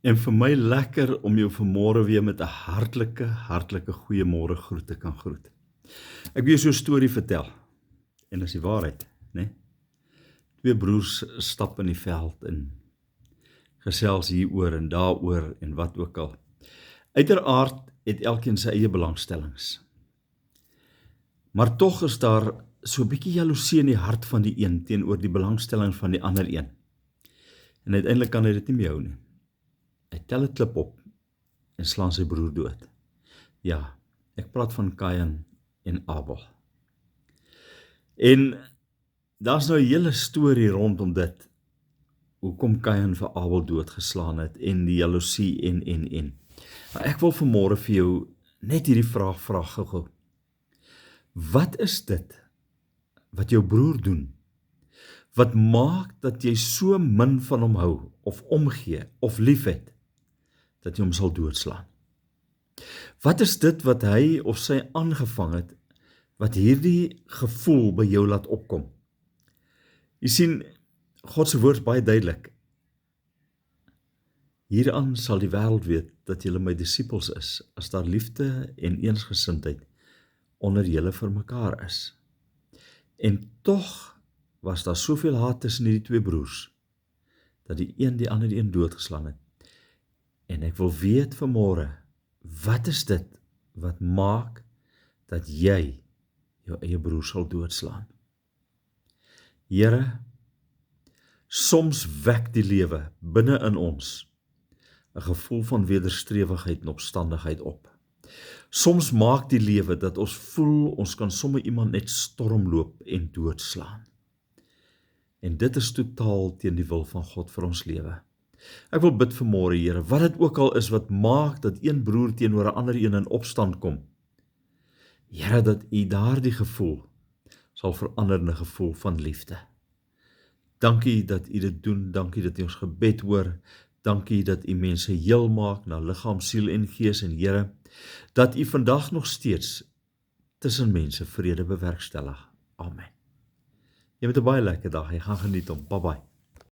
En vir my lekker om jou vanmôre weer met 'n hartlike goeiemôre groet te kan groet. Ek wil jou so 'n storie vertel. En dis die waarheid, né? Twee broers stap in die veld en gesels hieroor en daaroor en wat ook al. Uiteraard het elkeen sy eie belangstellings. Maar tog is daar so 'n bietjie jaloesie in die hart van die een teenoor die belangstelling van die ander een. En uiteindelik kan hy dit nie meer hou nie. Hy tel 'n klip op en slaan sy broer dood. Ja, ek praat van Kain en Abel. En daar's nou 'n hele storie rondom dit, hoekom Kain vir Abel doodgeslaan het en die jaloesie en. Maar ek wil vanmôre vir jou net hierdie vraag vra gou. Wat is dit wat jou broer doen? Wat maak dat jy so min van hom hou, of omgee, of liefhet, dat jy hom sal doodslaan? Wat is dit wat hy of sy aangevang het, wat hierdie gevoel by jou laat opkom? Jy sien, God se woord is baie duidelik. Hieraan sal die wêreld weet dat julle my disippels is, as daar liefde en eensgesindheid onder julle vir mekaar is. En tog was daar soveel haat tussen hierdie twee broers, dat die een die ander een doodgeslaan het. En ek wil weet vanmôre, wat is dit wat maak dat jy jou eie broer sal doodslaan? Here, soms wek die lewe binne in ons 'n gevoel van wederstrewigheid en opstandigheid op. Soms maak die lewe dat ons voel ons kan sommer iemand net stormloop en doodslaan. En dit is totaal teen die wil van God vir ons lewe. Ek wil bid vanmôre, Here, wat dit ook al is wat maak dat een broer teenoor 'n ander een in opstand kom. Here, dat U daardie gevoel sal verander in 'n gevoel van liefde. Dankie dat U dit doen, dankie dat U ons gebed hoor, dankie dat U mense heel maak na liggaam, siel en gees, en Here, dat U vandag nog steeds tussen mense vrede bewerkstellig. Amen. Jy moet 'n baie lekker dag hê, gaan geniet hom. Bye bye.